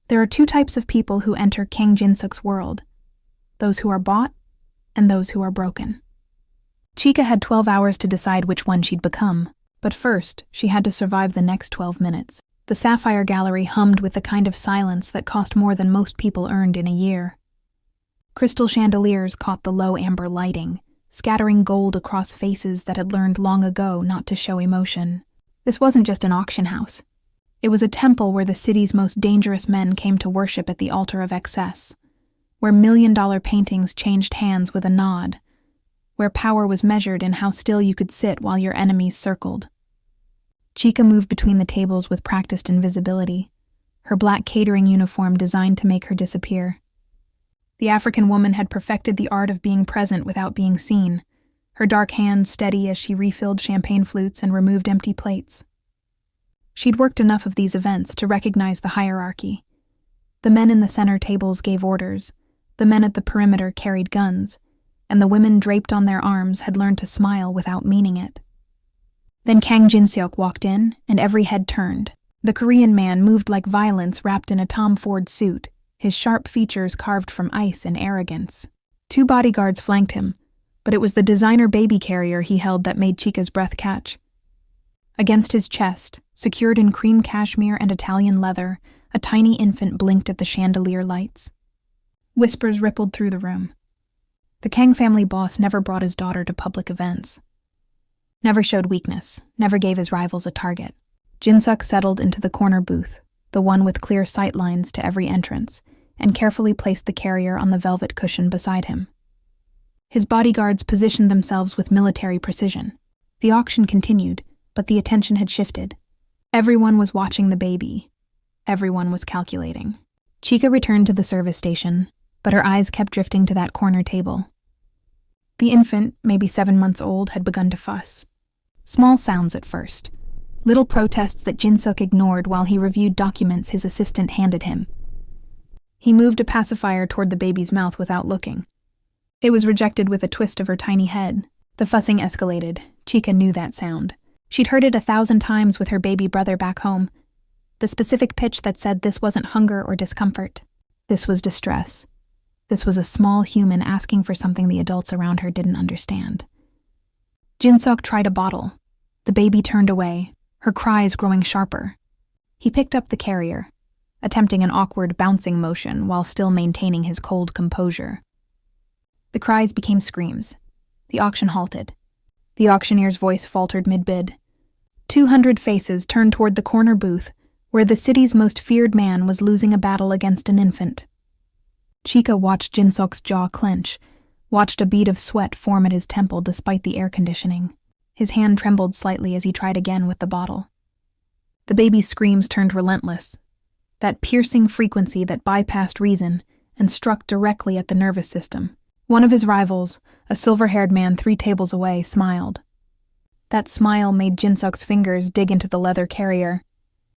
There are two types of people who enter Kang Jin-suk's world: those who are bought and those who are broken. Chika had 12 hours to decide which one she'd become, but first, she had to survive the next 12 minutes. The Sapphire Gallery hummed with the kind of silence that cost more than most people earned in a year. Crystal chandeliers caught the low amber lighting, scattering gold across faces that had learned long ago not to show emotion. This wasn't just an auction house. It was a temple where the city's most dangerous men came to worship at the altar of excess, where million-dollar paintings changed hands with a nod, where power was measured in how still you could sit while your enemies circled. Chika moved between the tables with practiced invisibility, her black catering uniform designed to make her disappear. The African woman had perfected the art of being present without being seen, her dark hands steady as she refilled champagne flutes and removed empty plates. She'd worked enough of these events to recognize the hierarchy. The men in the center tables gave orders, the men at the perimeter carried guns, and the women draped on their arms had learned to smile without meaning it. Then Kang Jin-suk walked in, and every head turned. The Korean man moved like violence wrapped in a Tom Ford suit, his sharp features carved from ice and arrogance. 2 bodyguards flanked him, but it was the designer baby carrier he held that made Chika's breath catch. Against his chest, secured in cream cashmere and Italian leather, a tiny infant blinked at the chandelier lights. Whispers rippled through the room. The Kang family boss never brought his daughter to public events. Never showed weakness, never gave his rivals a target. Jin-suk settled into the corner booth, the one with clear sight lines to every entrance, and carefully placed the carrier on the velvet cushion beside him. His bodyguards positioned themselves with military precision. The auction continued, but the attention had shifted. Everyone was watching the baby. Everyone was calculating. Chika returned to the service station, but her eyes kept drifting to that corner table. The infant, maybe 7 months old, had begun to fuss. Small sounds at first. Little protests that Jin-suk ignored while he reviewed documents his assistant handed him. He moved a pacifier toward the baby's mouth without looking. It was rejected with a twist of her tiny head. The fussing escalated. Chika knew that sound. She'd heard it 1,000 times with her baby brother back home. The specific pitch that said this wasn't hunger or discomfort. This was distress. This was a small human asking for something the adults around her didn't understand. Jin-suk tried a bottle. The baby turned away, her cries growing sharper. He picked up the carrier, attempting an awkward bouncing motion while still maintaining his cold composure. The cries became screams. The auction halted. The auctioneer's voice faltered mid-bid. 200 faces turned toward the corner booth, where the city's most feared man was losing a battle against an infant. Chika watched Jin-suk's jaw clench, watched a bead of sweat form at his temple despite the air conditioning. His hand trembled slightly as he tried again with the bottle. The baby's screams turned relentless, that piercing frequency that bypassed reason and struck directly at the nervous system. One of his rivals, a silver-haired man 3 tables away, smiled. That smile made Jin-suk's fingers dig into the leather carrier.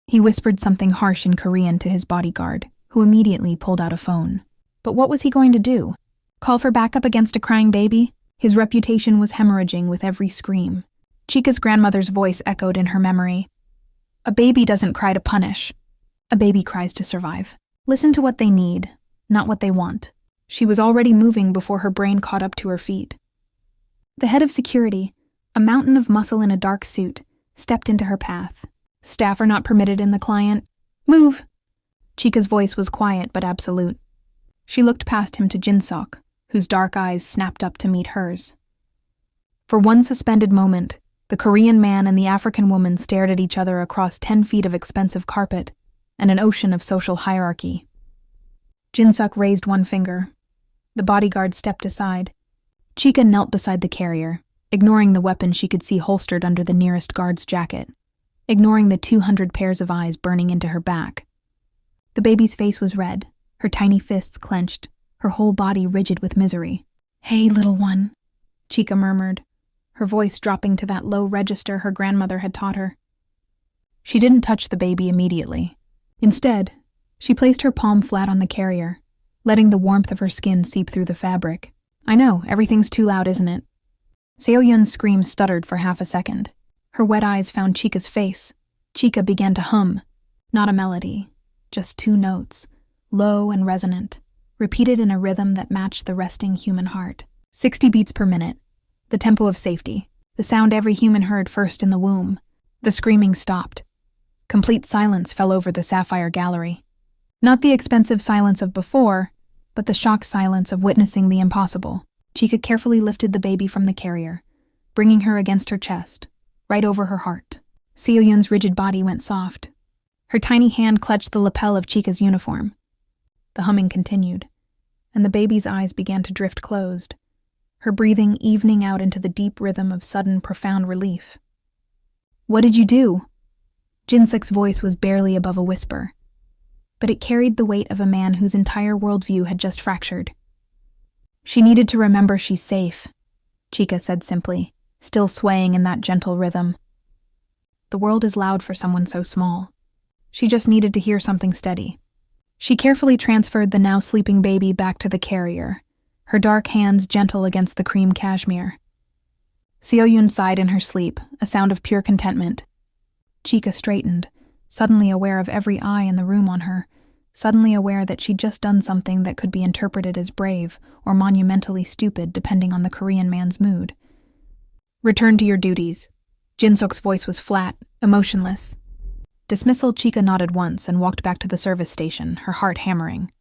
He whispered something harsh in Korean to his bodyguard, who immediately pulled out a phone. But what was he going to do? Call for backup against a crying baby? His reputation was hemorrhaging with every scream. Chika's grandmother's voice echoed in her memory. A baby doesn't cry to punish. A baby cries to survive. Listen to what they need, not what they want. She was already moving before her brain caught up to her feet. The head of security, a mountain of muscle in a dark suit, stepped into her path. Staff are not permitted in the client. Move! Chika's voice was quiet but absolute. She looked past him to Jin-suk, whose dark eyes snapped up to meet hers. For one suspended moment, the Korean man and the African woman stared at each other across 10 feet of expensive carpet and an ocean of social hierarchy. Jin-suk raised one finger. The bodyguard stepped aside. Chika knelt beside the carrier, ignoring the weapon she could see holstered under the nearest guard's jacket, ignoring the 200 pairs of eyes burning into her back. The baby's face was red, her tiny fists clenched, her whole body rigid with misery. "Hey, little one," Chika murmured, her voice dropping to that low register her grandmother had taught her. She didn't touch the baby immediately. Instead, she placed her palm flat on the carrier, letting the warmth of her skin seep through the fabric. "I know, everything's too loud, isn't it?" Seo-yun's scream stuttered for half a second. Her wet eyes found Chika's face. Chika began to hum. Not a melody, just 2 notes, low and resonant, repeated in a rhythm that matched the resting human heart. 60 beats per minute, the tempo of safety, the sound every human heard first in the womb. The screaming stopped. Complete silence fell over the sapphire gallery. Not the expensive silence of before, but the shocked silence of witnessing the impossible. Chica carefully lifted the baby from the carrier, bringing her against her chest, right over her heart. Seo-yoon's rigid body went soft. Her tiny hand clutched the lapel of Chica's uniform. The humming continued, and the baby's eyes began to drift closed, her breathing evening out into the deep rhythm of sudden, profound relief. "What did you do?" Jin-suk's voice was barely above a whisper, but it carried the weight of a man whose entire worldview had just fractured. "She needed to remember she's safe," Chica said simply, still swaying in that gentle rhythm. The world is loud for someone so small. She just needed to hear something steady. She carefully transferred the now sleeping baby back to the carrier, her dark hands gentle against the cream cashmere. Seo-yoon sighed in her sleep, a sound of pure contentment. Chica straightened, suddenly aware of every eye in the room on her, suddenly aware that she'd just done something that could be interpreted as brave or monumentally stupid depending on the Korean man's mood. "Return to your duties." Jin-suk's voice was flat, emotionless. Dismissal. Chica nodded once and walked back to the service station, her heart hammering.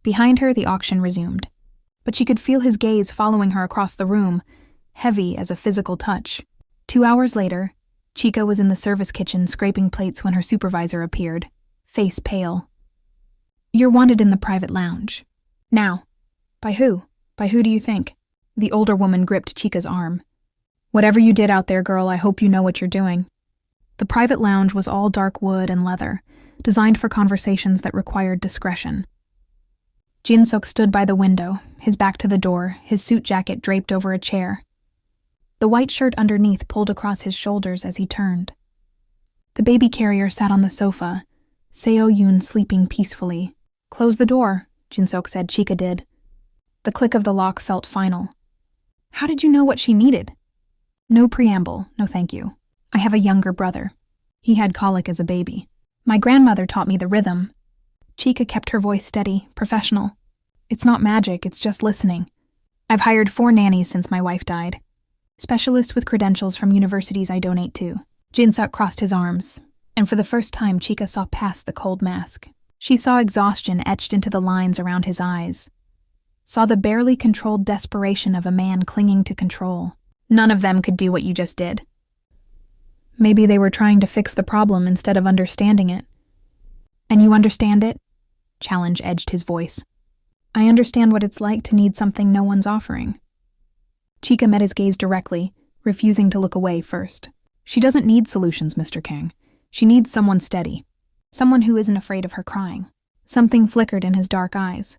Behind her, the auction resumed, but she could feel his gaze following her across the room, heavy as a physical touch. 2 hours later, Chica was in the service kitchen scraping plates when her supervisor appeared, face pale. "You're wanted in the private lounge." "Now." "By who? By who do you think?" The older woman gripped Chica's arm. "Whatever you did out there, girl, I hope you know what you're doing." The private lounge was all dark wood and leather, designed for conversations that required discretion. Jin-suk stood by the window, his back to the door, his suit jacket draped over a chair. The white shirt underneath pulled across his shoulders as he turned. The baby carrier sat on the sofa, Seo-yoon sleeping peacefully. "Close the door," Jin-suk said. Chica did. The click of the lock felt final. "How did you know what she needed?" "No preamble, no thank you. I have a younger brother. He had colic as a baby. My grandmother taught me the rhythm." Chica kept her voice steady, professional. "It's not magic, it's just listening. I've hired 4 nannies since my wife died. Specialists with credentials from universities I donate to." Jin-suk crossed his arms, and for the first time Chica saw past the cold mask. She saw exhaustion etched into the lines around his eyes. Saw the barely controlled desperation of a man clinging to control. "None of them could do what you just did." Maybe they were trying to fix the problem instead of understanding it. "And you understand it?" Challenge edged his voice. "I understand what it's like to need something no one's offering." Chica met his gaze directly, refusing to look away first. "She doesn't need solutions, Mr. Kang. She needs someone steady. Someone who isn't afraid of her crying." Something flickered in his dark eyes.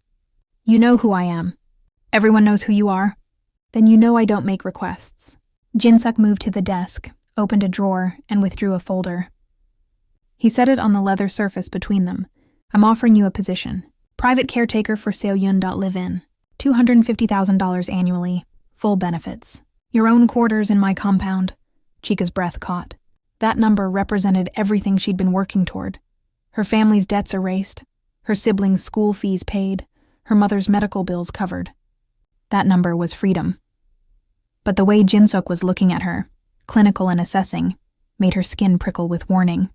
"You know who I am. Everyone knows who you are. Then you know I don't make requests." Jin-suk moved to the desk, opened a drawer, and withdrew a folder. He set it on the leather surface between them. "I'm offering you a position. Private caretaker for Seo-yoon. Live-in. $250,000 annually. Full benefits. Your own quarters in my compound." Chica's breath caught. That number represented everything she'd been working toward. Her family's debts erased, her siblings' school fees paid, her mother's medical bills covered. That number was freedom. But the way Jin-suk was looking at her, clinical and assessing, made her skin prickle with warning.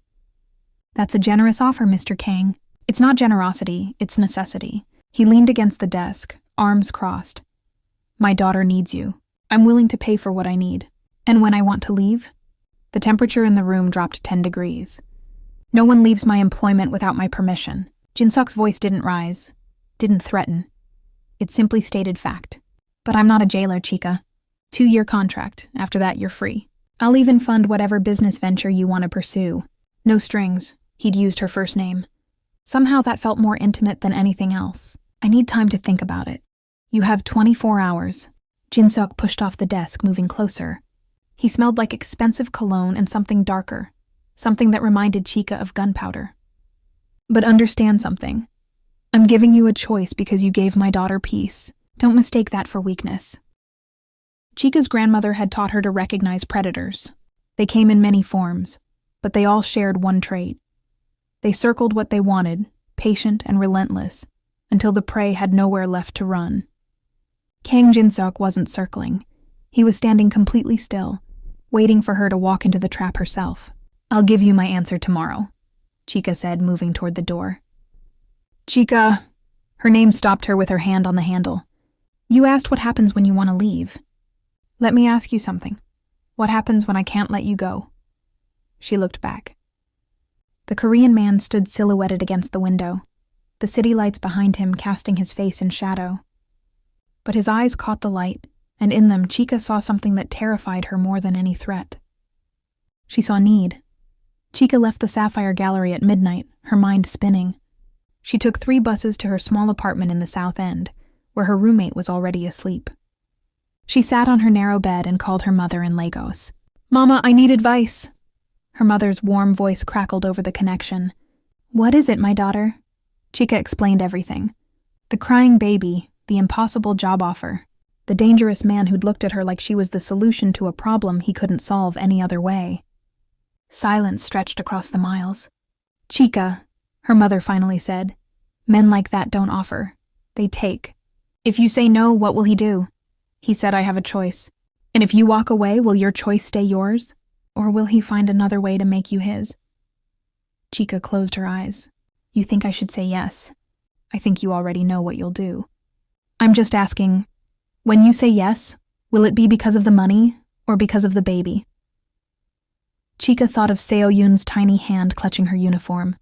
"That's a generous offer, Mr. Kang." "It's not generosity, it's necessity." He leaned against the desk, arms crossed. "My daughter needs you. I'm willing to pay for what I need. And when I want to leave?" The temperature in the room dropped 10 degrees. "No one leaves my employment without my permission." Jin-suk's voice didn't rise, didn't threaten. It simply stated fact. "But I'm not a jailer, Chica. 2-year contract. After that, you're free. I'll even fund whatever business venture you want to pursue. No strings." He'd used her first name. Somehow that felt more intimate than anything else. "I need time to think about it." "You have 24 hours. Jin-suk pushed off the desk, moving closer. He smelled like expensive cologne and something darker, something that reminded Chica of gunpowder. "But understand something. I'm giving you a choice because you gave my daughter peace. Don't mistake that for weakness." Chica's grandmother had taught her to recognize predators. They came in many forms, but they all shared one trait. They circled what they wanted, patient and relentless, until the prey had nowhere left to run. Kang Jin-seok wasn't circling. He was standing completely still, waiting for her to walk into the trap herself. "I'll give you my answer tomorrow," Chika said, moving toward the door. "Chika," her name stopped her with her hand on the handle. "You asked what happens when you want to leave. Let me ask you something. What happens when I can't let you go?" She looked back. The Korean man stood silhouetted against the window, the city lights behind him casting his face in shadow. But his eyes caught the light, and in them Chika saw something that terrified her more than any threat. She saw need. Chika left the Sapphire Gallery at midnight, her mind spinning. She took 3 buses to her small apartment in the South End, where her roommate was already asleep. She sat on her narrow bed and called her mother in Lagos. "Mama, I need advice." Her mother's warm voice crackled over the connection. "What is it, my daughter?" Chika explained everything. The crying baby, the impossible job offer, the dangerous man who'd looked at her like she was the solution to a problem he couldn't solve any other way. Silence stretched across the miles. "Chika," her mother finally said, "men like that don't offer. They take. If you say no, what will he do?" "He said I have a choice. And if you walk away, will your choice stay yours? Or will he find another way to make you his?" Chika closed her eyes. "You think I should say yes? I think you already know what you'll do. I'm just asking, when you say yes, will it be because of the money or because of the baby?" Chika thought of Seo Yoon's tiny hand clutching her uniform.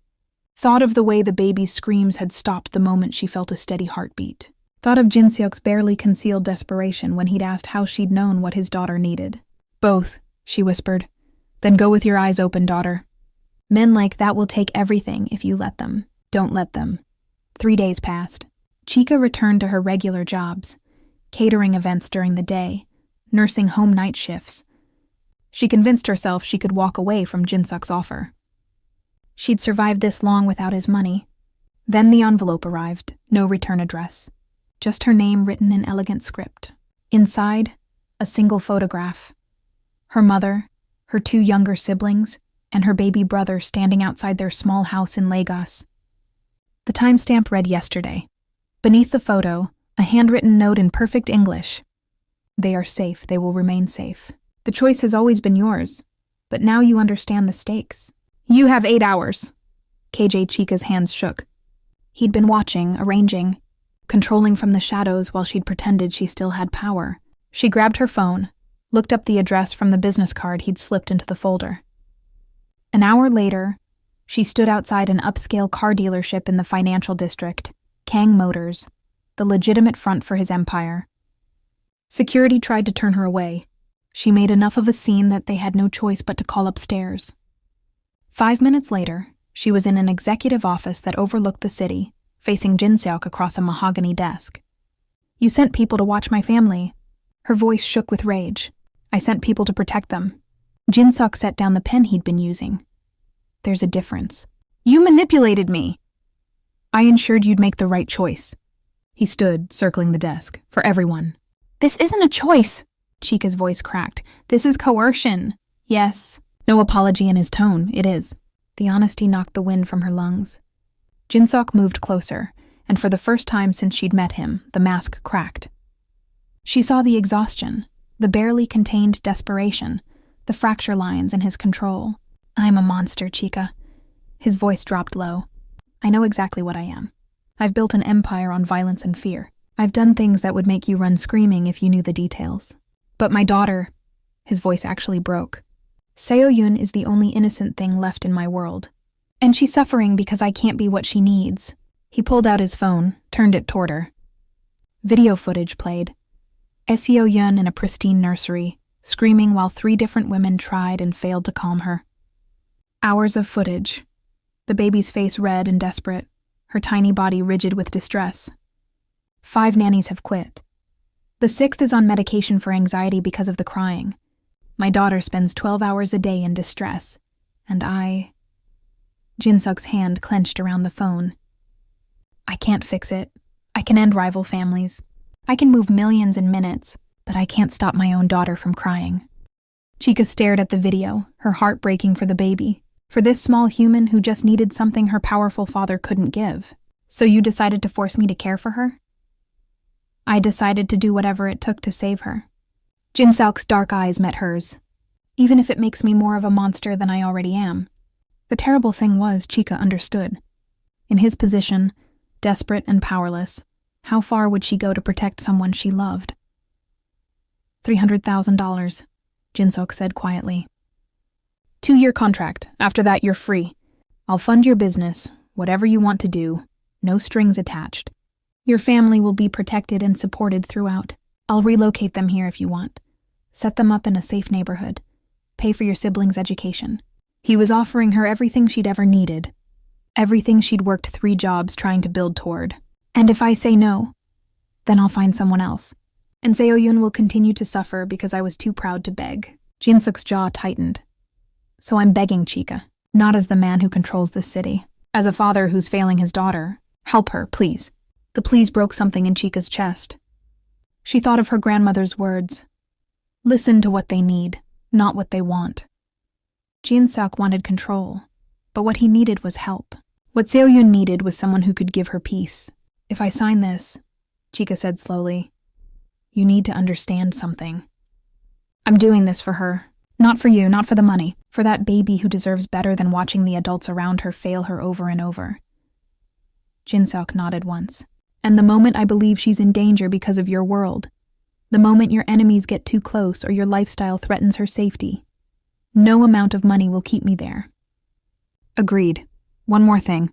Thought of the way the baby's screams had stopped the moment she felt a steady heartbeat. Thought of Jin-seok's barely concealed desperation when he'd asked how she'd known what his daughter needed. "Both," she whispered. "Then go with your eyes open, daughter. Men like that will take everything if you let them. Don't let them." 3 days passed. Chika returned to her regular jobs, catering events during the day, nursing home night shifts. She convinced herself she could walk away from Jin-seok's offer. She'd survived this long without his money. Then the envelope arrived, no return address. Just her name written in elegant script. Inside, a single photograph. Her mother, her 2 younger siblings, and her baby brother standing outside their small house in Lagos. The timestamp read yesterday. Beneath the photo, a handwritten note in perfect English. "They are safe. They will remain safe. The choice has always been yours, but now you understand the stakes. You have 8 hours." KJ Chika's hands shook. He'd been watching, arranging, controlling from the shadows while she'd pretended she still had power. She grabbed her phone, looked up the address from the business card he'd slipped into the folder. An hour later, she stood outside an upscale car dealership in the financial district, Kang Motors, the legitimate front for his empire. Security tried to turn her away. She made enough of a scene that they had no choice but to call upstairs. 5 minutes later, she was in an executive office that overlooked the city, facing Jin-seok across a mahogany desk. "You sent people to watch my family." Her voice shook with rage. "I sent people to protect them." Jin-seok set down the pen he'd been using. "There's a difference. You manipulated me." "I ensured you'd make the right choice." He stood, circling the desk, for everyone. "This isn't a choice," Chika's voice cracked. "This is coercion." "Yes." No apology in his tone, "it is." The honesty knocked the wind from her lungs. Jin-seok moved closer, and for the first time since she'd met him, the mask cracked. She saw the exhaustion, the barely contained desperation, the fracture lines in his control. "I'm a monster, Chika." His voice dropped low. "I know exactly what I am. I've built an empire on violence and fear. I've done things that would make you run screaming if you knew the details. But my daughter," his voice actually broke. "Seo Yoon is the only innocent thing left in my world. And she's suffering because I can't be what she needs." He pulled out his phone, turned it toward her. Video footage played. Seo Yoon in a pristine nursery, screaming while 3 different women tried and failed to calm her. Hours of footage. The baby's face red and desperate, her tiny body rigid with distress. 5 nannies have quit. The 6th is on medication for anxiety because of the crying. My daughter spends 12 hours a day in distress, and Jin-seok's hand clenched around the phone. "I can't fix it. I can end rival families. I can move millions in minutes, but I can't stop my own daughter from crying." Chika stared at the video, her heart breaking for the baby. For this small human who just needed something her powerful father couldn't give. So you decided to force me to care for her? I decided to do whatever it took to save her. Jin-seok's dark eyes met hers. Even if it makes me more of a monster than I already am. The terrible thing was, Chika understood. In his position, desperate and powerless, how far would she go to protect someone she loved? $300,000, Jin-seok said quietly. 2-year contract. After that, you're free. I'll fund your business, whatever you want to do, no strings attached. Your family will be protected and supported throughout. I'll relocate them here if you want. Set them up in a safe neighborhood. Pay for your siblings' education. He was offering her everything she'd ever needed. Everything she'd worked 3 jobs trying to build toward. And if I say no, then I'll find someone else. And Seo-yoon will continue to suffer because I was too proud to beg. Jin-seok's jaw tightened. So I'm begging Chika, not as the man who controls this city. As a father who's failing his daughter. Help her, please. The please broke something in Chika's chest. She thought of her grandmother's words. Listen to what they need, not what they want. Jin-seok wanted control, but what he needed was help. What Seo-yoon needed was someone who could give her peace. If I sign this, Chika said slowly, you need to understand something. I'm doing this for her. Not for you, not for the money. For that baby who deserves better than watching the adults around her fail her over and over. Jin-seok nodded once. And the moment I believe she's in danger because of your world. The moment your enemies get too close or your lifestyle threatens her safety. No amount of money will keep me there. Agreed. One more thing.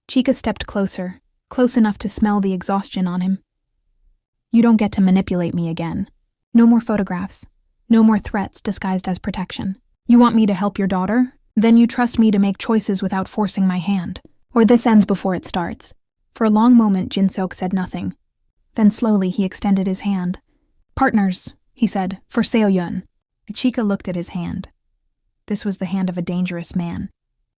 Chika stepped closer, close enough to smell the exhaustion on him. You don't get to manipulate me again. No more photographs. No more threats disguised as protection. You want me to help your daughter? Then you trust me to make choices without forcing my hand. Or this ends before it starts. For a long moment, Jin-seok said nothing. Then slowly he extended his hand. Partners, he said, for Seo-yoon. Chika looked at his hand. This was the hand of a dangerous man.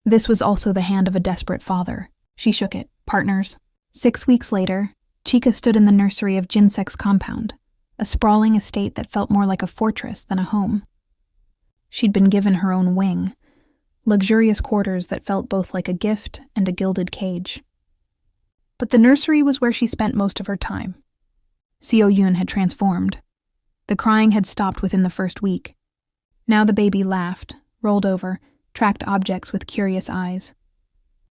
This was also the hand of a desperate father. She shook it. Partners. 6 weeks later, Chika stood in the nursery of Jin-seok's compound, a sprawling estate that felt more like a fortress than a home. She'd been given her own wing, luxurious quarters that felt both like a gift and a gilded cage. But the nursery was where she spent most of her time. Seo-yoon had transformed. The crying had stopped within the first week. Now the baby laughed, rolled over, tracked objects with curious eyes.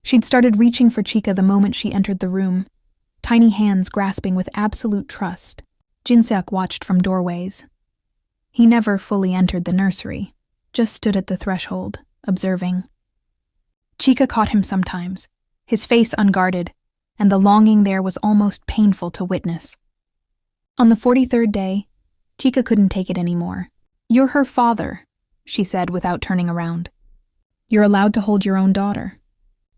She'd started reaching for Chika the moment she entered the room, tiny hands grasping with absolute trust. Jin-seok watched from doorways. He never fully entered the nursery, just stood at the threshold, observing. Chika caught him sometimes, his face unguarded, and the longing there was almost painful to witness. On the 43rd day, Chika couldn't take it anymore. You're her father, she said without turning around. You're allowed to hold your own daughter.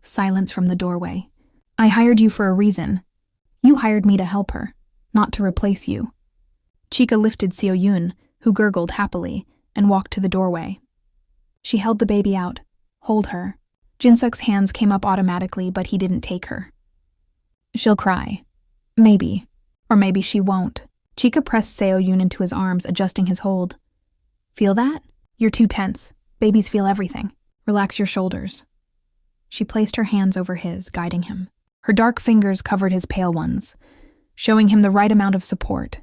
Silence from the doorway. I hired you for a reason. You hired me to help her, not to replace you. Chika lifted Seo-yoon, who gurgled happily, and walked to the doorway. She held the baby out. Hold her. Jin-seok's hands came up automatically, but he didn't take her. She'll cry. Maybe. Or maybe she won't. Chika pressed Seo-yoon into his arms, adjusting his hold. Feel that? You're too tense. Babies feel everything. Relax your shoulders. She placed her hands over his, guiding him. Her dark fingers covered his pale ones, showing him the right amount of support.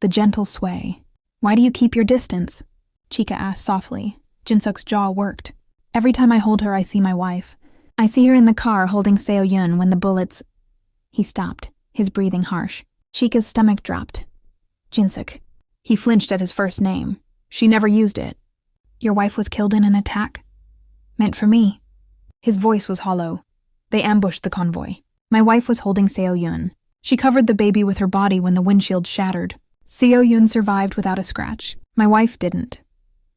The gentle sway. Why do you keep your distance? Chika asked softly. Jin-seok's jaw worked. Every time I hold her, I see my wife. I see her in the car holding Seo-yoon when the bullets... He stopped, his breathing harsh. Chika's stomach dropped. Jin-seok. He flinched at his first name. She never used it. Your wife was killed in an attack? Meant for me. His voice was hollow. They ambushed the convoy. My wife was holding Seo-yoon. She covered the baby with her body when the windshield shattered. Seo-yoon survived without a scratch. My wife didn't.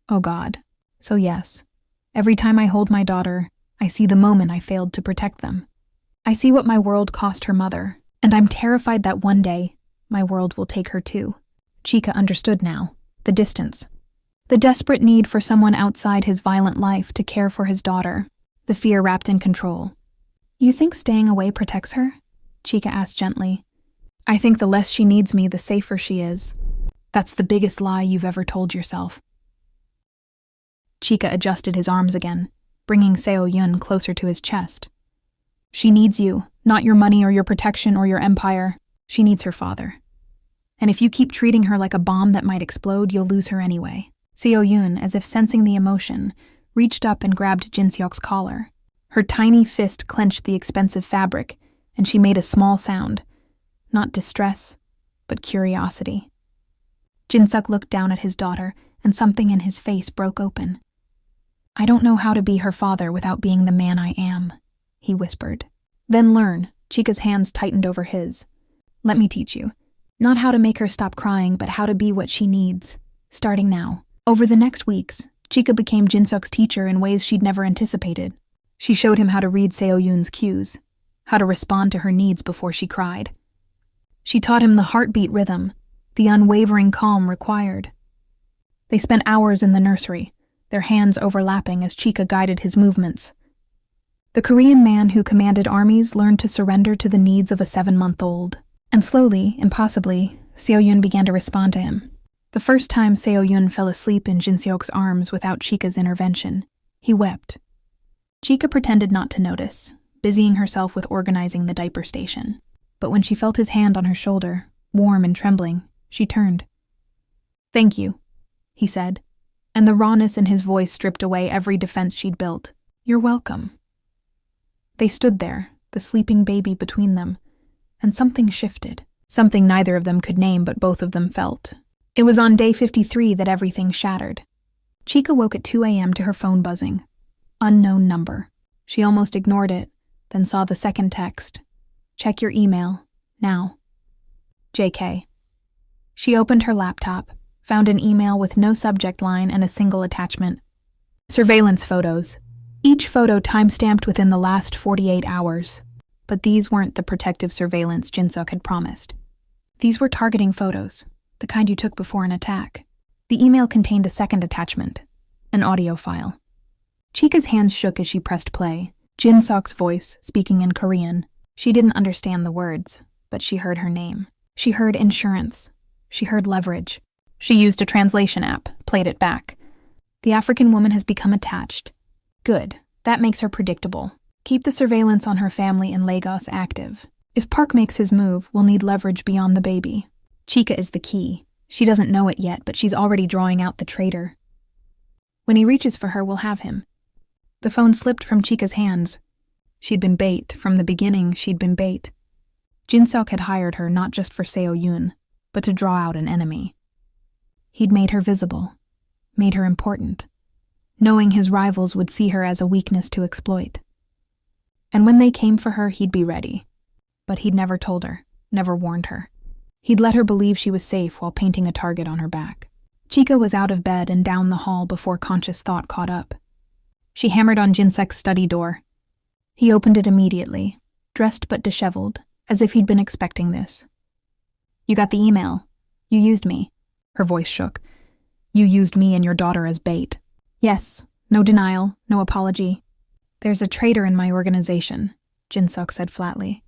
Oh God. So yes, every time I hold my daughter, I see the moment I failed to protect them. I see what my world cost her mother, and I'm terrified that one day, my world will take her too. Chika understood now. The distance. The desperate need for someone outside his violent life to care for his daughter. The fear wrapped in control. You think staying away protects her? Chika asked gently. I think the less she needs me, the safer she is. That's the biggest lie you've ever told yourself. Chika adjusted his arms again. bringing Seo-yun closer to his chest. She needs you, not your money or your protection or your empire. She needs her father. And if you keep treating her like a bomb that might explode, you'll lose her anyway. Seo-yun, as if sensing the emotion, reached up and grabbed Jin-seok's collar. Her tiny fist clenched the expensive fabric, and she made a small sound. Not distress, but curiosity. Jin-seok looked down at his daughter, and something in his face broke open. "I don't know how to be her father without being the man I am," he whispered. "Then learn." Chika's hands tightened over his. "Let me teach you. Not how to make her stop crying, but how to be what she needs. Starting now." Over the next weeks, Chika became Jin-seok's teacher in ways she'd never anticipated. She showed him how to read Seo-yun's cues, how to respond to her needs before she cried. She taught him the heartbeat rhythm, the unwavering calm required. They spent hours in the nursery, their hands overlapping as Chika guided his movements. The Korean man who commanded armies learned to surrender to the needs of a 7-month-old. And slowly, impossibly, Seo-yun began to respond to him. The first time Seo-yun fell asleep in Jin-seok's arms without Chika's intervention, he wept. Chika pretended not to notice, busying herself with organizing the diaper station. But when she felt his hand on her shoulder, warm and trembling, she turned. "Thank you," he said, and the rawness in his voice stripped away every defense she'd built. "You're welcome." They stood there, the sleeping baby between them, and something shifted. Something neither of them could name, but both of them felt. It was on day 53 that everything shattered. Chika woke at 2 a.m. to her phone buzzing. Unknown number. She almost ignored it, then saw the second text. "Check your email, now. JK." She opened her laptop, found an email with no subject line and a single attachment. Surveillance photos. Each photo time-stamped within the last 48 hours. But these weren't the protective surveillance Jin-seok had promised. These were targeting photos, the kind you took before an attack. The email contained a second attachment, an audio file. Chika's hands shook as she pressed play, Jin-seok's voice speaking in Korean. She didn't understand the words, but she heard her name. She heard insurance. She heard leverage. She used a translation app, played it back. "The African woman has become attached. Good, that makes her predictable. Keep the surveillance on her family in Lagos active. If Park makes his move, we'll need leverage beyond the baby. Chika is the key. She doesn't know it yet, but she's already drawing out the traitor. When he reaches for her, we'll have him." The phone slipped from Chika's hands. She'd been bait. From the beginning, she'd been bait. Jin-seok had hired her not just for Seo-yun, but to draw out an enemy. He'd made her visible, made her important, knowing his rivals would see her as a weakness to exploit. And when they came for her, he'd be ready. But he'd never told her, never warned her. He'd let her believe she was safe while painting a target on her back. Chika was out of bed and down the hall before conscious thought caught up. She hammered on Jin-seok's study door. He opened it immediately, dressed but disheveled, as if he'd been expecting this. "You got the email. You used me." Her voice shook. "You used me and your daughter as bait." "Yes, no denial, no apology. There's a traitor in my organization," Jin-seok said flatly.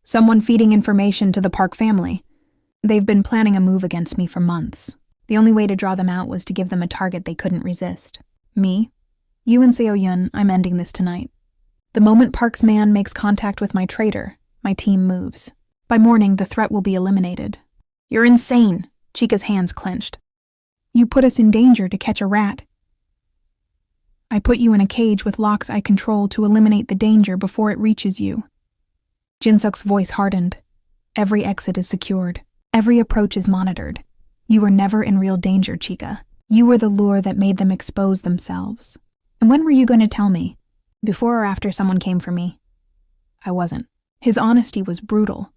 "Someone feeding information to the Park family. They've been planning a move against me for months. The only way to draw them out was to give them a target they couldn't resist. Me? You and Seo-yun, I'm ending this tonight. The moment Park's man makes contact with my traitor, my team moves. By morning, the threat will be eliminated." "You're insane," Chika's hands clenched. "You put us in danger to catch a rat. I put you in a cage with locks I control to eliminate the danger before it reaches you." Jin-seok's voice hardened. "Every exit is secured. Every approach is monitored. You were never in real danger, Chika. You were the lure that made them expose themselves. And when were you going to tell me? Before or after someone came for me?" I wasn't. His honesty was brutal.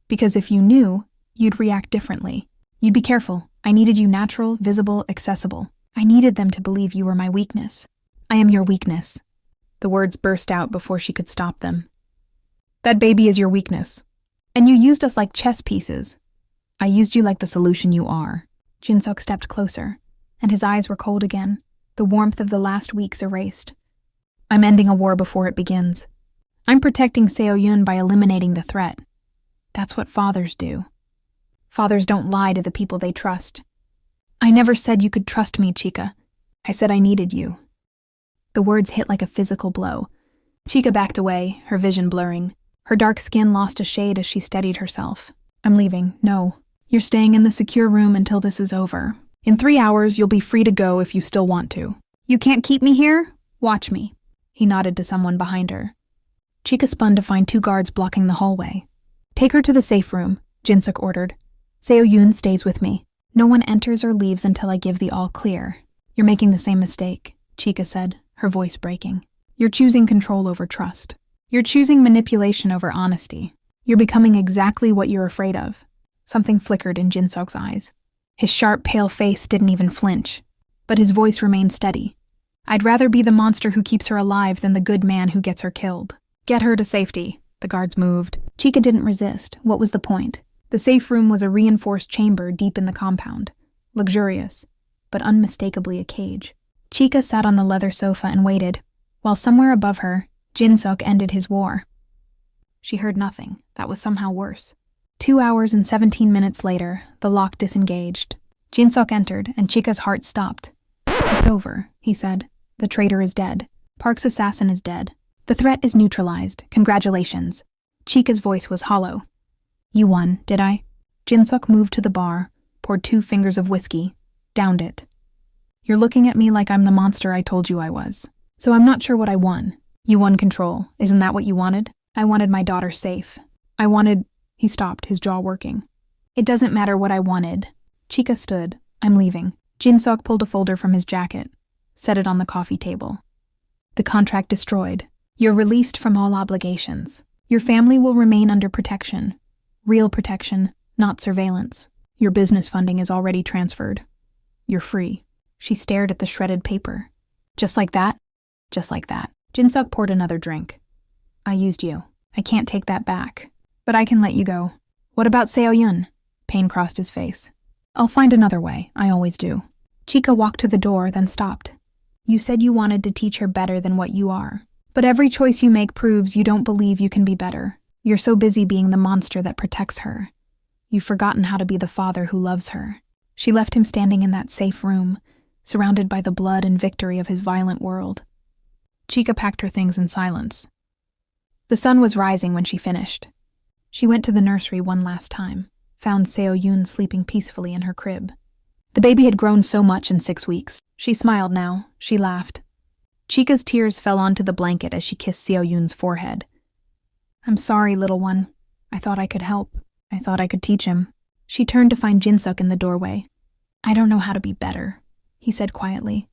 Because if you knew, you'd react differently. You'd be careful. I needed you natural, visible, accessible. I needed them to believe you were my weakness. "I am your weakness." The words burst out before she could stop them. "That baby is your weakness. And you used us like chess pieces." "I used you like the solution you are." Jin-seok stepped closer, and his eyes were cold again, the warmth of the last weeks erased. "I'm ending a war before it begins. I'm protecting Seo-yun by eliminating the threat. That's what fathers do. Fathers don't lie to the people they trust. I never said you could trust me, Chika. I said I needed you." The words hit like a physical blow. Chica backed away, her vision blurring. Her dark skin lost a shade as she steadied herself. I'm leaving. No. You're staying in the secure room until this is over. In 3 hours, you'll be free to go if you still want to. You can't keep me here? Watch me. He nodded to someone behind her. Chica spun to find 2 guards blocking the hallway. Take her to the safe room, Jinsuk ordered. Seo-yoon stays with me. No one enters or leaves until I give the all clear. You're making the same mistake, Chica said, her voice breaking. You're choosing control over trust. You're choosing manipulation over honesty. You're becoming exactly what you're afraid of. Something flickered in Jinsuk's eyes. His sharp, pale face didn't even flinch, but his voice remained steady. I'd rather be the monster who keeps her alive than the good man who gets her killed. Get her to safety. The guards moved. Chica didn't resist. What was the point? The safe room was a reinforced chamber deep in the compound. Luxurious, but unmistakably a cage. Chica sat on the leather sofa and waited, while somewhere above her, Jinsuk ended his war. She heard nothing. That was somehow worse. 2 hours and 17 minutes later, the lock disengaged. Jinsuk entered, and Chica's heart stopped. It's over, he said. The traitor is dead. Park's assassin is dead. The threat is neutralized. Congratulations. Chica's voice was hollow. You won, did I? Jinsuk moved to the bar, poured 2 fingers of whiskey, downed it. You're looking at me like I'm the monster I told you I was. So I'm not sure what I won. You won control. Isn't that what you wanted? I wanted my daughter safe. I wanted... He stopped, his jaw working. It doesn't matter what I wanted. Chica stood. I'm leaving. Jinsuk pulled a folder from his jacket, set it on the coffee table. The contract destroyed. You're released from all obligations. Your family will remain under protection. Real protection, not surveillance. Your business funding is already transferred. You're free. She stared at the shredded paper. Just like that? Just like that. Jinsuk poured another drink. I used you. I can't take that back. But I can let you go. What about Seo-yoon? Pain crossed his face. I'll find another way. I always do. Chica walked to the door, then stopped. You said you wanted to teach her better than what you are. But every choice you make proves you don't believe you can be better. You're so busy being the monster that protects her. You've forgotten how to be the father who loves her. She left him standing in that safe room, surrounded by the blood and victory of his violent world. Chica packed her things in silence. The sun was rising when she finished. She went to the nursery one last time, found Seo-yoon sleeping peacefully in her crib. The baby had grown so much in 6 weeks. She smiled now. She laughed. Chica's tears fell onto the blanket as she kissed Seo-yoon's forehead. I'm sorry, little one. I thought I could help. I thought I could teach him. She turned to find Jinsuk in the doorway. I don't know how to be better, he said quietly.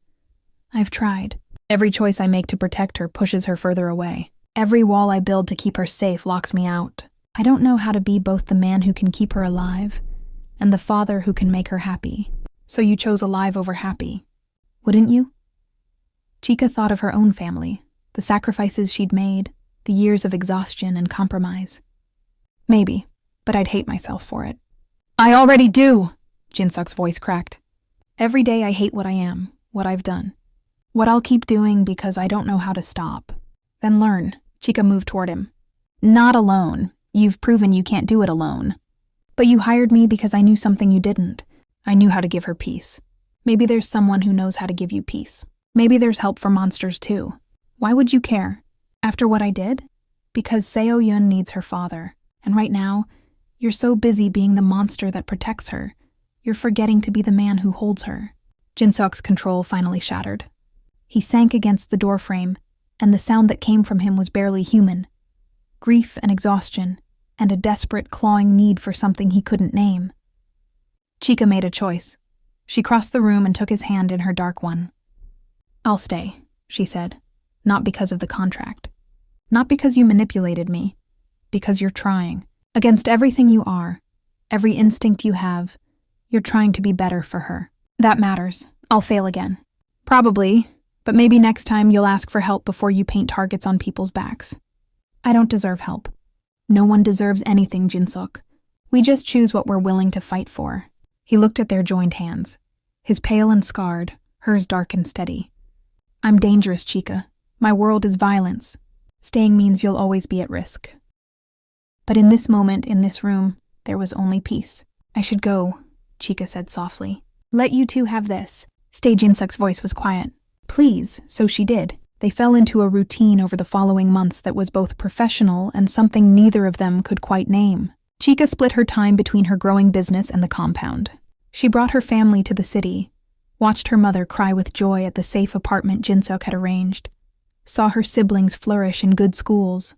I've tried. Every choice I make to protect her pushes her further away. Every wall I build to keep her safe locks me out. I don't know how to be both the man who can keep her alive and the father who can make her happy. So you chose alive over happy, wouldn't you? Chica thought of her own family, the sacrifices she'd made, the years of exhaustion and compromise. Maybe, but I'd hate myself for it. I already do, Jinsuk's voice cracked. Every day I hate what I am, what I've done. What I'll keep doing because I don't know how to stop. Then learn. Chica moved toward him. Not alone. You've proven you can't do it alone. But you hired me because I knew something you didn't. I knew how to give her peace. Maybe there's someone who knows how to give you peace. Maybe there's help for monsters too. Why would you care? After what I did? Because Seo-yoon needs her father. And right now, you're so busy being the monster that protects her, you're forgetting to be the man who holds her. Jinsuk's control finally shattered. He sank against the doorframe, and the sound that came from him was barely human. Grief and exhaustion, and a desperate, clawing need for something he couldn't name. Chica made a choice. She crossed the room and took his hand in her dark one. I'll stay, she said, not because of the contract. Not because you manipulated me. Because you're trying. Against everything you are, every instinct you have, you're trying to be better for her. That matters. I'll fail again. Probably, but maybe next time you'll ask for help before you paint targets on people's backs. I don't deserve help. No one deserves anything, Jinsuk. We just choose what we're willing to fight for. He looked at their joined hands. His pale and scarred, hers dark and steady. I'm dangerous, Chica. My world is violence. Staying means you'll always be at risk. But in this moment, in this room, there was only peace. I should go, Chica said softly. Let you two have this. Stay, Jinsuk's voice was quiet. Please, so she did. They fell into a routine over the following months that was both professional and something neither of them could quite name. Chika split her time between her growing business and the compound. She brought her family to the city, watched her mother cry with joy at the safe apartment Jinsuk had arranged, saw her siblings flourish in good schools.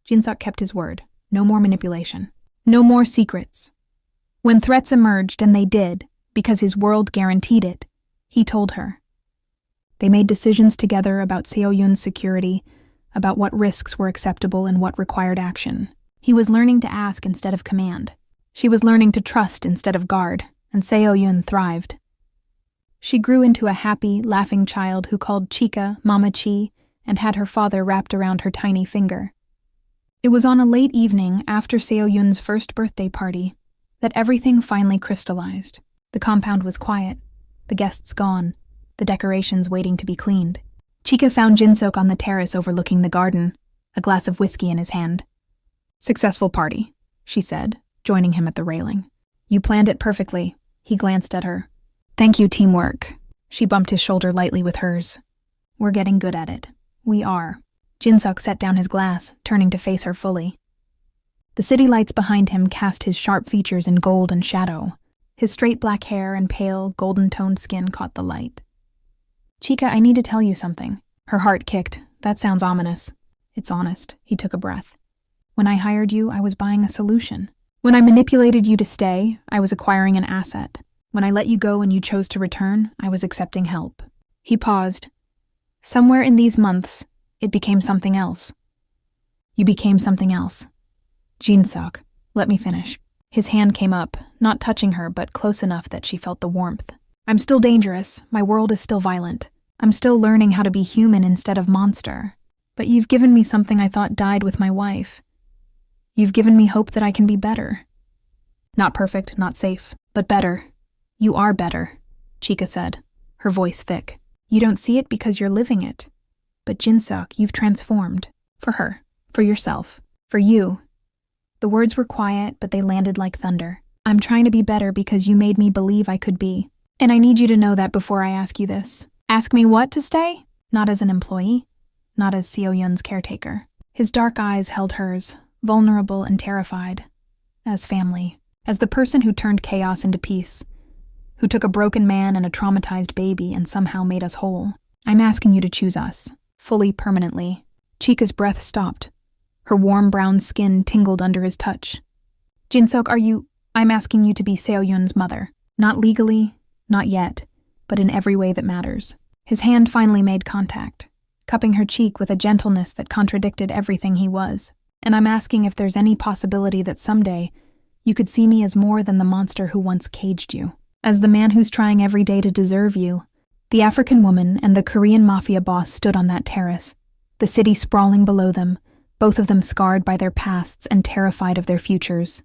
Jinsuk kept his word. No more manipulation. No more secrets. When threats emerged, and they did, because his world guaranteed it, he told her. They made decisions together about Seo-yun's security, about what risks were acceptable and what required action. He was learning to ask instead of command. She was learning to trust instead of guard, and Seo-yun thrived. She grew into a happy, laughing child who called Chika Mama Chi and had her father wrapped around her tiny finger. It was on a late evening after Seo-yun's first birthday party that everything finally crystallized. The compound was quiet, the guests gone, the decorations waiting to be cleaned. Chika found Jinsuk on the terrace overlooking the garden, a glass of whiskey in his hand. "Successful party," she said, joining him at the railing. "You planned it perfectly." He glanced at her. "Thank you, teamwork." She bumped his shoulder lightly with hers. "We're getting good at it." "We are." Jinsuk set down his glass, turning to face her fully. The city lights behind him cast his sharp features in gold and shadow. His straight black hair and pale, golden-toned skin caught the light. "Chika, I need to tell you something." Her heart kicked. That sounds ominous. "It's honest." He took a breath. "When I hired you, I was buying a solution. When I manipulated you to stay, I was acquiring an asset. When I let you go and you chose to return, I was accepting help." He paused. "Somewhere in these months, it became something else." "You became something else." "Jinsuk, let me finish." His hand came up, not touching her, but close enough that she felt the warmth. "I'm still dangerous. My world is still violent. I'm still learning how to be human instead of monster. But you've given me something I thought died with my wife. You've given me hope that I can be better. Not perfect, not safe, but better. You are better," Chika said, her voice thick. "You don't see it because you're living it. But Jinsuk, you've transformed. For her, for yourself, for you." The words were quiet, but they landed like thunder. "I'm trying to be better because you made me believe I could be. And I need you to know that before I ask you this." "Ask me what to stay?" "Not as an employee, not as Seo-yun's caretaker." His dark eyes held hers, vulnerable and terrified. "As family, as the person who turned chaos into peace, who took a broken man and a traumatized baby and somehow made us whole. I'm asking you to choose us, fully, permanently." Chika's breath stopped. Her warm brown skin tingled under his touch. "Jinsuk, I'm asking you to be Seo-yun's mother. Not legally, not yet, but in every way that matters." His hand finally made contact, cupping her cheek with a gentleness that contradicted everything he was. "And I'm asking if there's any possibility that someday you could see me as more than the monster who once caged you, as the man who's trying every day to deserve you." The African woman and the Korean mafia boss stood on that terrace, the city sprawling below them, both of them scarred by their pasts and terrified of their futures.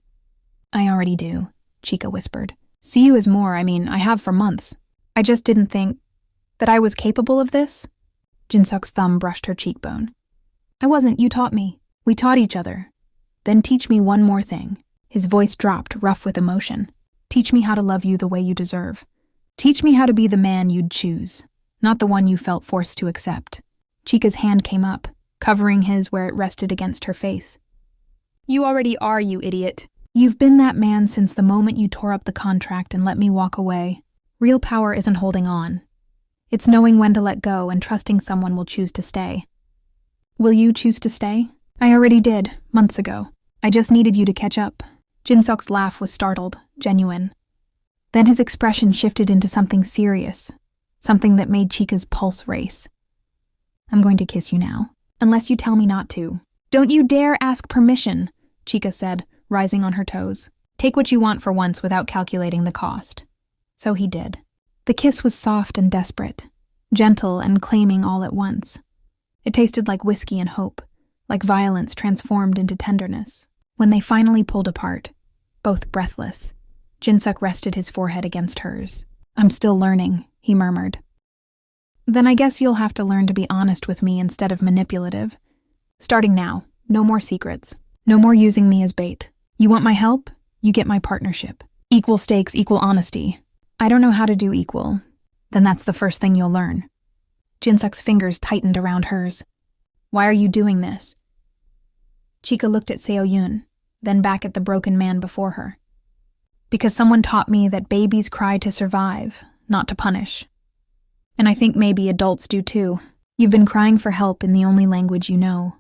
"I already do," Chika whispered. "See you as more, I have for months. I just didn't think that I was capable of this." Jinsuk's thumb brushed her cheekbone. "I wasn't, you taught me. We taught each other. Then teach me one more thing." His voice dropped, rough with emotion. "Teach me how to love you the way you deserve. Teach me how to be the man you'd choose, not the one you felt forced to accept." Chika's hand came up, covering his where it rested against her face. "You already are, you idiot. You've been that man since the moment you tore up the contract and let me walk away. Real power isn't holding on. It's knowing when to let go and trusting someone will choose to stay. Will you choose to stay? I already did, months ago. I just needed you to catch up." Jinsuk's laugh was startled, genuine. Then his expression shifted into something serious, something that made Chika's pulse race. "I'm going to kiss you now, unless you tell me not to." "Don't you dare ask permission," Chika said, rising on her toes. "Take what you want for once without calculating the cost." So he did. The kiss was soft and desperate, gentle and claiming all at once. It tasted like whiskey and hope, like violence transformed into tenderness. When they finally pulled apart, both breathless, Jinsuk rested his forehead against hers. "I'm still learning," he murmured. "Then I guess you'll have to learn to be honest with me instead of manipulative. Starting now, no more secrets. No more using me as bait. You want my help? You get my partnership. Equal stakes, equal honesty. I don't know how to do equal. Then that's the first thing you'll learn." Jinsuk's fingers tightened around hers. Why are you doing this? Chika looked at Seo-yoon, then back at the broken man before her. Because someone taught me that babies cry to survive, not to punish. And I think maybe adults do too. You've been crying for help in the only language you know.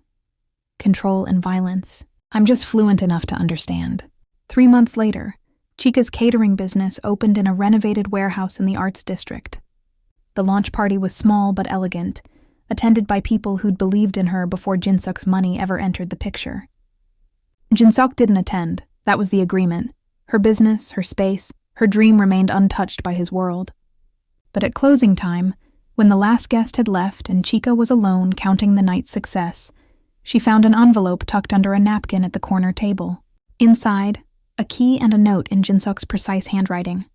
Control and violence. I'm just fluent enough to understand. 3 months later, Chika's catering business opened in a renovated warehouse in the Arts District. The launch party was small but elegant, attended by people who'd believed in her before Jinsuk's money ever entered the picture. Jinsuk didn't attend. That was the agreement. Her business, her space, her dream remained untouched by his world. But at closing time, when the last guest had left and Chika was alone counting the night's success, she found an envelope tucked under a napkin at the corner table. Inside, a key and a note in Jinsuk's precise handwriting.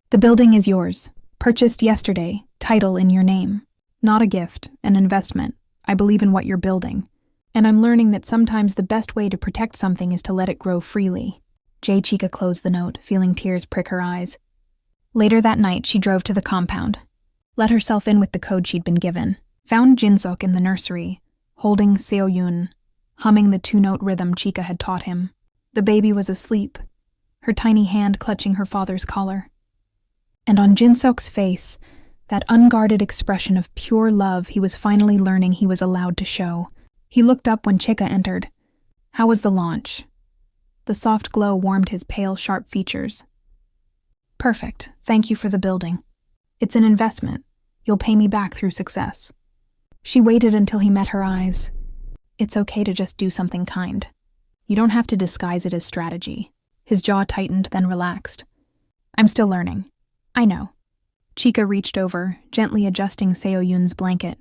The building is yours. Purchased yesterday. Title in your name. Not a gift, an investment. I believe in what you're building. And I'm learning that sometimes the best way to protect something is to let it grow freely. Chika closed the note, feeling tears prick her eyes. Later that night, she drove to the compound, let herself in with the code she'd been given, found Jinsuk in the nursery, holding Seo-yoon, humming the 2-note rhythm Chika had taught him. The baby was asleep, her tiny hand clutching her father's collar. And on Jinsuk's face, that unguarded expression of pure love he was finally learning he was allowed to show. He looked up when Chika entered. How was the launch? The soft glow warmed his pale, sharp features. Perfect. Thank you for the building. It's an investment. You'll pay me back through success. She waited until he met her eyes. It's okay to just do something kind. You don't have to disguise it as strategy. His jaw tightened, then relaxed. I'm still learning. I know. Chika reached over, gently adjusting Seo-yoon's blanket.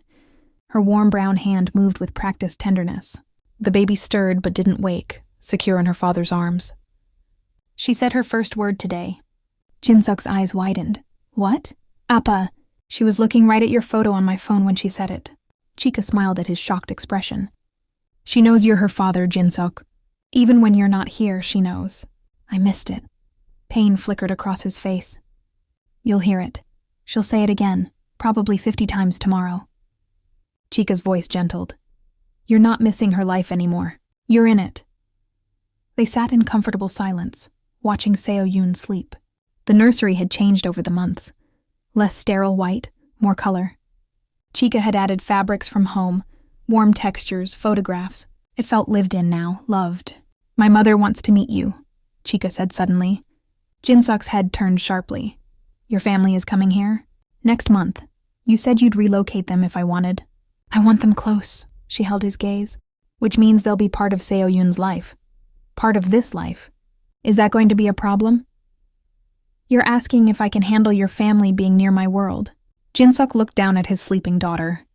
Her warm brown hand moved with practiced tenderness. The baby stirred but didn't wake, secure in her father's arms. She said her first word today. Jinsuk's eyes widened. What? Appa. She was looking right at your photo on my phone when she said it. Chika smiled at his shocked expression. She knows you're her father, Jinsuk. Even when you're not here, she knows. I missed it. Pain flickered across his face. You'll hear it. She'll say it again, probably 50 times tomorrow. Chika's voice gentled. You're not missing her life anymore. You're in it. They sat in comfortable silence, watching Seo-yoon sleep. The nursery had changed over the months. Less sterile white, more color. Chika had added fabrics from home, warm textures, photographs. It felt lived in now, loved. My mother wants to meet you, Chika said suddenly. Jinsuk's head turned sharply. Your family is coming here? Next month. You said you'd relocate them if I wanted. I want them close, she held his gaze. Which means they'll be part of Seo-yoon's life. Part of this life. Is that going to be a problem? You're asking if I can handle your family being near my world. Jinsuk looked down at his sleeping daughter.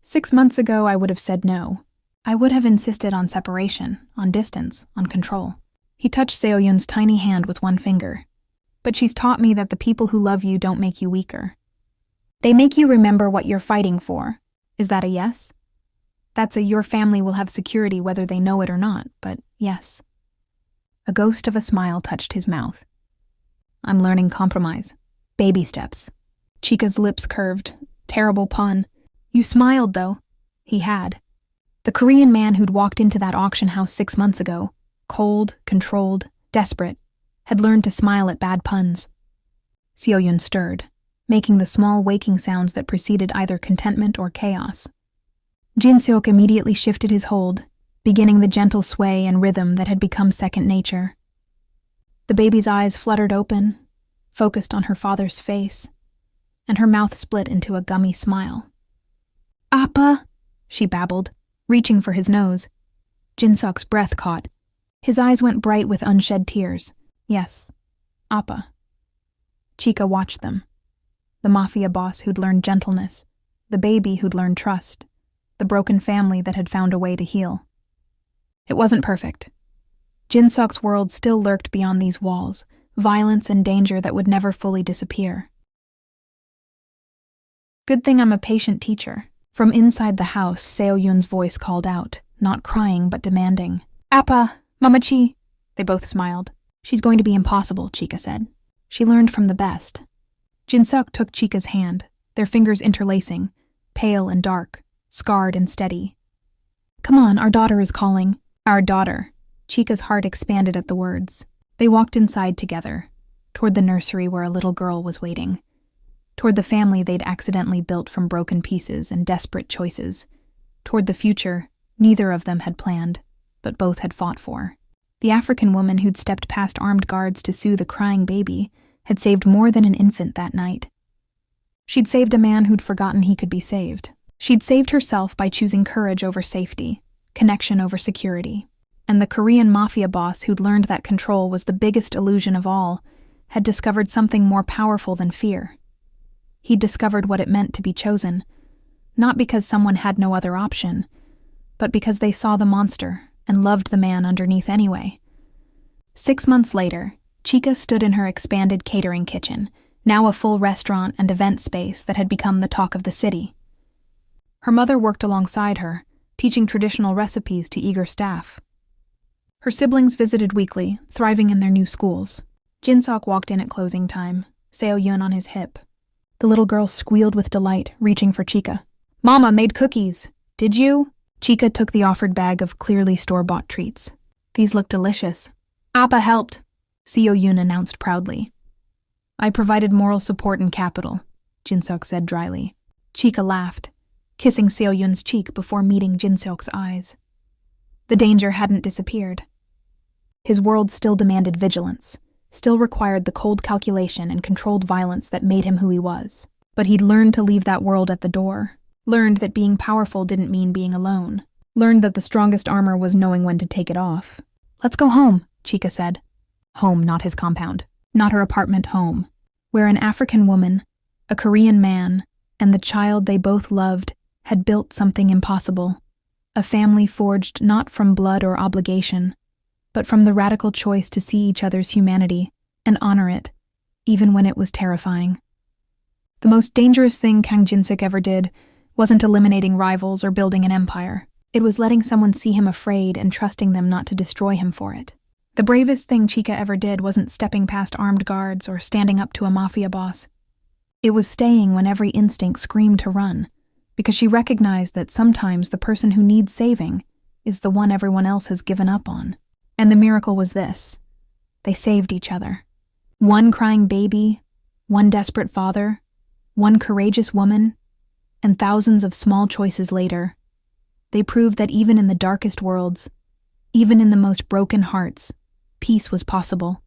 6 months ago, I would have said no. I would have insisted on separation, on distance, on control. He touched Seo-yoon's tiny hand with one finger. But she's taught me that the people who love you don't make you weaker. They make you remember what you're fighting for. Is that a yes? That's a your family will have security whether they know it or not, but yes. A ghost of a smile touched his mouth. I'm learning compromise. Baby steps. Chika's lips curved. Terrible pun. You smiled, though. He had. The Korean man who'd walked into that auction house 6 months ago, cold, controlled, desperate, had learned to smile at bad puns. Seo-yoon stirred, making the small waking sounds that preceded either contentment or chaos. Jinsuk immediately shifted his hold, beginning the gentle sway and rhythm that had become second nature. The baby's eyes fluttered open, focused on her father's face, and her mouth split into a gummy smile. Appa, she babbled, reaching for his nose. Jinsuk's breath caught. His eyes went bright with unshed tears. Yes, Appa. Chika watched them. The MAFIA boss who'd learned gentleness, the baby who'd learned trust, the broken family that had found a way to heal. It wasn't perfect. Jinsuk's world still lurked beyond these walls, violence and danger that would never fully disappear. Good thing I'm a patient teacher. From inside the house, Seo-yoon's voice called out, not crying but demanding. Appa, Mamachi. They both smiled. She's going to be impossible, Chika said. She learned from the best. Jinsuk took Chika's hand, their fingers interlacing, pale and dark, scarred and steady. "Come on, our daughter is calling." "Our daughter." Chica's heart expanded at the words. They walked inside together, toward the nursery where a little girl was waiting, toward the family they'd accidentally built from broken pieces and desperate choices, toward the future neither of them had planned, but both had fought for. The African woman who'd stepped past armed guards to soothe a crying baby had saved more than an infant that night. She'd saved a man who'd forgotten he could be saved. She'd saved herself by choosing courage over safety, connection over security. And the Korean mafia boss who'd learned that control was the biggest illusion of all had discovered something more powerful than fear. He'd discovered what it meant to be chosen, not because someone had no other option, but because they saw the monster and loved the man underneath anyway. 6 months later, Chica stood in her expanded catering kitchen, now a full restaurant and event space that had become the talk of the city. Her mother worked alongside her, teaching traditional recipes to eager staff. Her siblings visited weekly, thriving in their new schools. Jin-seok walked in at closing time, Seo-yun on his hip. The little girl squealed with delight, reaching for Chica. "Mama made cookies. Did you?" Chica took the offered bag of clearly store-bought treats. "These look delicious." "Appa helped," Seo-yun announced proudly. "I provided moral support and capital," Jin-seok said dryly. Chica laughed, kissing Seo-yun's cheek before meeting Jin-seok's eyes. The danger hadn't disappeared. His world still demanded vigilance, still required the cold calculation and controlled violence that made him who he was. But he'd learned to leave that world at the door, learned that being powerful didn't mean being alone, learned that the strongest armor was knowing when to take it off. "Let's go home," Chica said. Home, not his compound, not her apartment, home, where an African woman, a Korean man, and the child they both loved had built something impossible, a family forged not from blood or obligation, but from the radical choice to see each other's humanity and honor it, even when it was terrifying. The most dangerous thing Kang Jin-seok ever did wasn't eliminating rivals or building an empire. It was letting someone see him afraid and trusting them not to destroy him for it. The bravest thing Chica ever did wasn't stepping past armed guards or standing up to a mafia boss. It was staying when every instinct screamed to run, because she recognized that sometimes the person who needs saving is the one everyone else has given up on. And the miracle was this: they saved each other. One crying baby, one desperate father, one courageous woman, and thousands of small choices later, they proved that even in the darkest worlds, even in the most broken hearts, peace was possible.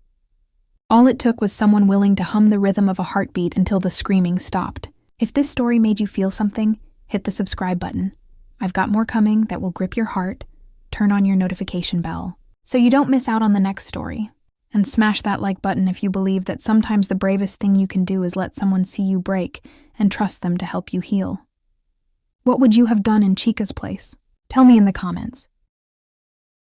All it took was someone willing to hum the rhythm of a heartbeat until the screaming stopped. If this story made you feel something, hit the subscribe button. I've got more coming that will grip your heart. Turn on your notification bell so you don't miss out on the next story. And smash that like button if you believe that sometimes the bravest thing you can do is let someone see you break and trust them to help you heal. What would you have done in Chica's place? Tell me in the comments.